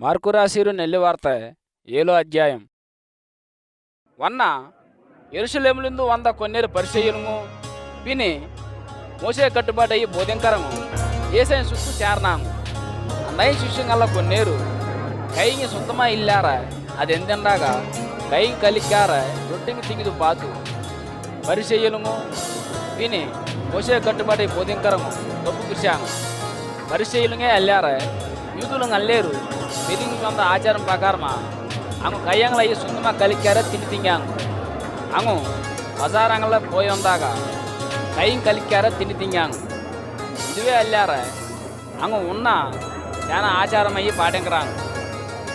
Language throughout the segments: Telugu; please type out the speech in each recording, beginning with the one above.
మార్కు రాసిరు నెల్లి వార్త 7వ అధ్యాయం. వన్న యెరూషలేములందు 100 కొన్నేరు పరిసయ్యులను విని మోసే కట్టుబాటయ్యి బోధింకరము ஏசாயின் சுத்து சேர்னாங்க. அந்த ಶಿಷ್ಯಂಗಲ್ಲ ಕೊನ್ನೇರು ಕೈಗೆ ಸುತ್ತಮ ಇಲ್ಲಾರ ಅದೆಂದಾಗ ಕೈ ಕಲಿಕ್ಕಾರ ರೊಟ್ಟಿಗೆ ತಿಂಗಿದು ಪಾತು ಪರಿಚಯನು ವಿನಿ ಮೋಸೆ ಕಟ್ಟುಬಾಟಿ ಬೋಧಿಂಕರము తప్పు కృషాంగ పరిచయులుగా అల్లార యూదులంగా అల్లేరు పెరిగి సొంత ఆచారం ప్రకారమా అంగు కయ్యంగల అయ్యి సుందమ కలిక్కార తిని తింగాంగ అంగు బజారంగల పోయి ఉందాక కై కలిక్కార తిని తింగాంగ ఇదివే అల్లార అంగు ఉన్న చాలా ఆచారం అయ్యి పాటింకరాంగ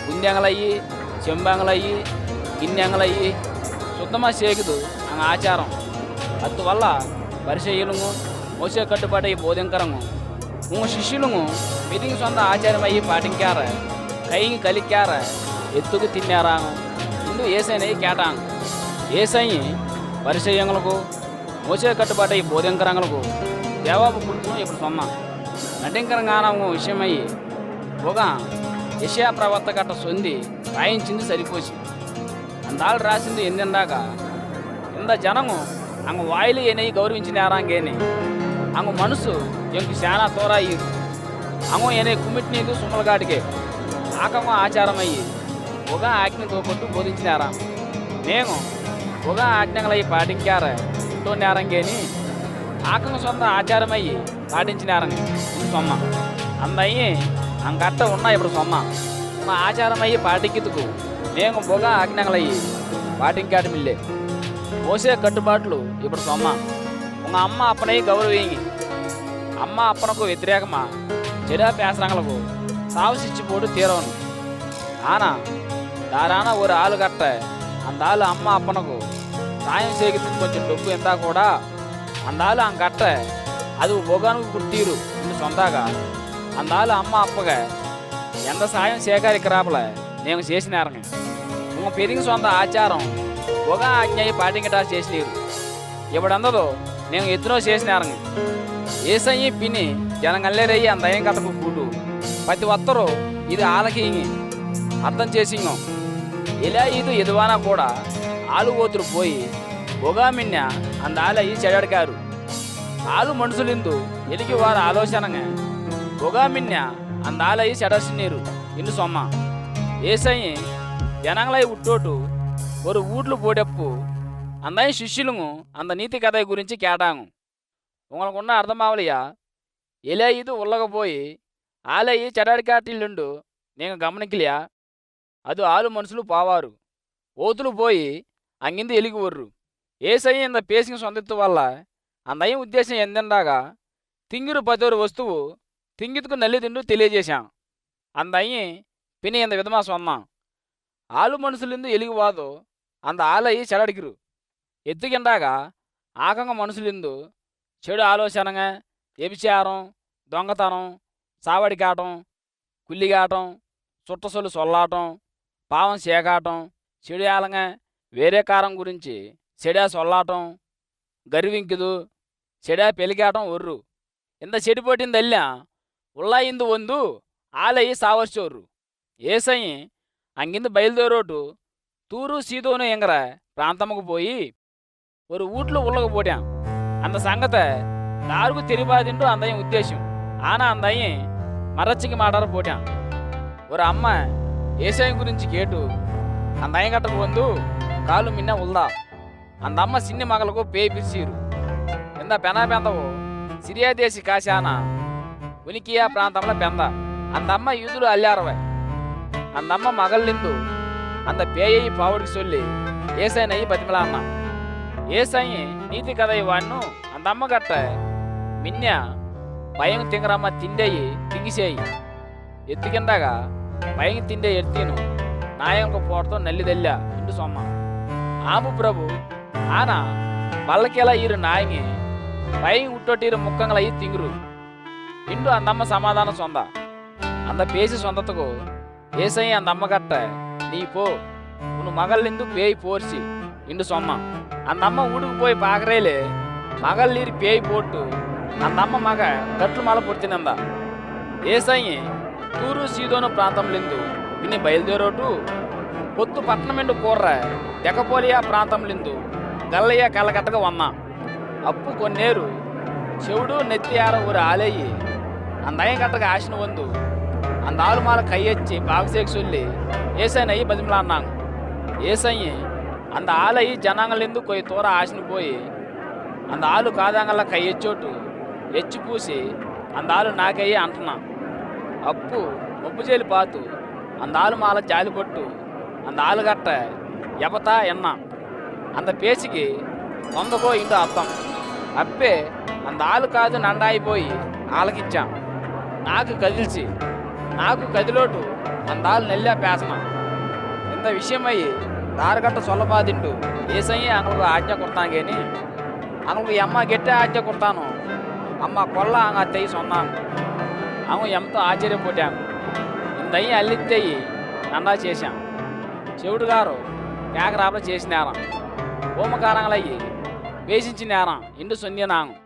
గుండెంగలయ్యి చెంబంగలయ్యి గిన్నెంగలయ్యి శుద్ధమ సేకుదు అంగ ఆచారం అత్తువల్ల పరిచయులను మోసే కట్టుబాటయ్యి బోధింకరము உங்கள் சிஷ்யுலுங்க பெரிய சொந்த ஆச்சாரமாயி பாட்டிக்கார கைங்க கலிக்கார எத்துக்கு தின்னாராங்க இன்னும் ஏசைனை கேட்டாங்க ஏசையை పరిచయంలకు మోసే కట్టుబాటై బోధింకరంగలకు జవాబు పుట్టును ఇప్పుడు సొన్నాం నటింకరంగా విషయమయ్యి ఒక యెషయా ప్రవక్త గట్ట సొంది రాయించింది సరిపోసి అందాలు రాసింది ఎందాక ఇంత జనము అంగ వాయిలు ఏనై గౌరవించినారాంగేని అంగు మనసు ఎంకు చాలా తోరా ఇరు అంగు ఏనే కుమిట్ నీకు సుమ్మలగాటికే ఆకంగ ఆచారమయ్యి ఒక ఆజ్ఞతో కొట్టు బోధించినారా మేము ఒక ఆజ్ఞలయ్యి పాటించారా ఉంటున్నారంగేని ఆకంగ సొంత ఆచారమయ్యి పాటించినారంగ సొమ్మ అందయ్యి అంగట్ట ఉన్నా ఇప్పుడు సొమ్మ మా ఆచారమయ్యి పాటింకితుకు మేము ఒక ఆజ్ఞలయ్యి పాటింకాటమిల్లే మోసే కట్టుబాట్లు ఇప్పుడు సొమ్మ உங்க அம்மா அப்பனை கௌரவிங்க அம்மா அப்பனுக்கு వ్యతిరేకమా చెడా பேசுறாங்களுக்கு சாவசிச்சு போட்டு தீரவணும் ஆனா தாரான ஒரு ஆளு கட்ட அந்த ஆளு அம்மா அப்பனுக்கு சாயம் சேகரித்து கொஞ்சம் డబ్బు ఎంత కూడా அந்த ஆளு அங்க கட்ட அது ஒகானுக்கு குடுத்தீரு இன்னும் சொந்தாగా அந்த ஆளு அம்மா அப்பக எந்த சாயம் சேகரிக்கிறாப்புல నేను చేసినారங்க உங்க பெரிய சொந்த ஆச்சாரம் ఒక ఆజ్ఞయి పాటింగటా చేసినీరు ఇప్పుడందరూ నేను ఎత్తునో చేసినారంగ ఏసయ్యి పిని జనంగల్లేరయ్యి అందయం కథకు కూటు ప్రతి ఒత్తరు ఇది ఆలకి అర్థం చేసింగో ఇలా ఇది ఎదువానా కూడా ఆలు ఓతురు పోయి ఒగా మిన్న అంద ఆలయ్యి చెడడికారు ఆలు మనుషులిందు ఎలిగి వారు ఆలోచనగా ఒగా మిన్న అంద ఆలయ్యి చెడసినీరు ఇన్ను సొమ్మ ఏసయ్యి జనంగలై ఉట్టోటు ஒரு ஊட்லு போடப்பு அந்த சிஷ்யுலுங்க அந்த நீதி கதை గురించి கேட்டாங்க உங்களுக்கு ஒன்றும் అర్థమవలియా ఇలా ఇది ఉల్లకపోయి ఆలయ్యి చెడాడికాటిల్లుండు నేను గమనికలియా అది ఆలు మనుషులు పావారు ఓతులు పోయి అంగింది ఎలిగి వర్రు ఏసయ్య ఇంత పేసింగ్ సొంతెత్తు వల్ల అందయ్య ఉద్దేశం ఎందండాగా తింగిరు పదోరు వస్తువు తింగితుకు నల్లి తిండు తెలియజేశాం అందయ్యి పిని ఇంత విధమా సొన్నాం ఆలు మనుషులిందు ఎలిగి వాదు అంత ఆలయ్యి చెడడికిరు ఎత్తుకిండాగా ఆకంగ మనుషులిందు చెడు ఆలోచనగా వ్యభిచారం దొంగతనం సావడికాటం కుల్లిగాటం చుట్టసొలు సొల్లాటం పావం సేకాటం చెడు ఆలంగా వేరే కారం గురించి చెడా సొల్లాటం గర్వింకిదు చెడా పెలిగాటం ఒర్రు ఇంత చెడిపోటిందల్లా ఉల్లాయిందు వందు ఆలయ్యి సావర్చోర్రు ఏసయ్యి అంగింది బయలుదేరోటు తూరు సీదోను ఎంగర ప్రాంతముకు పోయి ஒரு வீட்டில் உள்ளக போட்டான் அந்த சங்கத்தை யாருக்கு தெரியாதுன்னு அந்தையும் உத்தேசம் ஆனால் அந்தையும் மறைச்சிக்கு மாட்டார போட்டான் ஒரு அம்மா ஏசாயம் గురించి கேட்டு அந்த அயங்கட்டக்கு வந்து காலு முன்ன உள்ளா அந்த அம்மா சின்ன மகளுக்கு பேய் பிரிச்சிரு ఎంత పెనాపెందవో సిరియా దేశి కాశానా ఉనికియా ప్రాంతంలో పెంద அந்த அம்மா యూదులు అల్లారవే அந்த அம்மா மகளிந்து அந்த பேயை பாவடிக்கு சொல்லி ஏசாயனையை பத்திமலான்னா ஏசாயி நீதி கதை வான்னு அந்த அம்మ கட்ட மின்ன பயம் திங்கரம்మ తిండేయి తింగిసేయి ఎత్తుకిందాగా భయం తిండే ఎత్తిను నాయంకు పోవడంతో నల్లిదెల్ల ఇంటి సొమ్మ ఆము ప్రభు ఆన బల్లకెలా ఈరు నాయంగి భయం ఉట్టొట్టిరు ముక్కంగలయ్యి తింగురు ఇండు అందమ్మ సమాధానం సొంద అంద పేసి సొందతకు ఏసయ్య அந்த அம்మ கட்ட நீ போ உன் மகளிந்து பேய் போர்ச்சி இன்று சொன்னான் அந்த அம்மா வீட்டுக்கு போய் பார்க்குறேலே மகள் நீர் பேய் போட்டு அந்த அம்మ మగ గట్లు మాల పొడిచినందా ఏసయ్యి తూరు సీదోను ప్రాంతంలో పిన్ని బయలుదేరోటు పొత్తు పట్నమెండు కూర్ర తెకపోలియా ప్రాంతంలిందు గల్లయ్య కళ్ళగట్టగా వన్నా అప్పు కొన్నేరు చెవుడు నెత్తియార ఊరి ఆలేయి అందయం కట్టగా ఆశను వందు அந்த ஆளு மேலே கையச்சு பாகசேக்கு சொல்லி ஏசனை பதிமலான்னாங்க ஏசையை அந்த ஆளை ஜனங்களிருந்து கொய் தூர ஆசினு போய் அந்த ஆளு காதாங்கல்ல கையச்சோட்டு ఎచ్చి పూసి அந்த ஆளு నాకయ్యి అంటున్నా అప్పు ముప్పు చేలి పాతు அந்த ஆளு மேலே జాలి పట్టు அந்த ஆளு கட்ட ఎపతా ఎన్నా அந்த பேச்சுக்கு వందకో ఇంటో అర్థం అప్పే அந்த ஆளு కాదు నండాయిపోయి ఆలకిచ్చాం నాకు కదిలోటు అందాలు నెల్లా పేసన ఇంత విషయమయ్యి దారగట్ట సొల్లబాదిండు ఏసయ్యి అంగకు ఆజ్ఞ కొడతాను కానీ అంగకు ఎమ్మ గెట్టే ఆజ్ఞ కొడతాను అమ్మ కొల్ల అంగ తెయ్యి సొన్నాను అంగ ఎంతో ఆశ్చర్యపోటాను ఇంతయ్యి అల్లిత్తయ్యి నండా చేశాం చెవుడు గారు కేకరాపలు చేసినారా హోమకారంగలయ్యి వేసించినారా ఇండు సొన్యనాంగం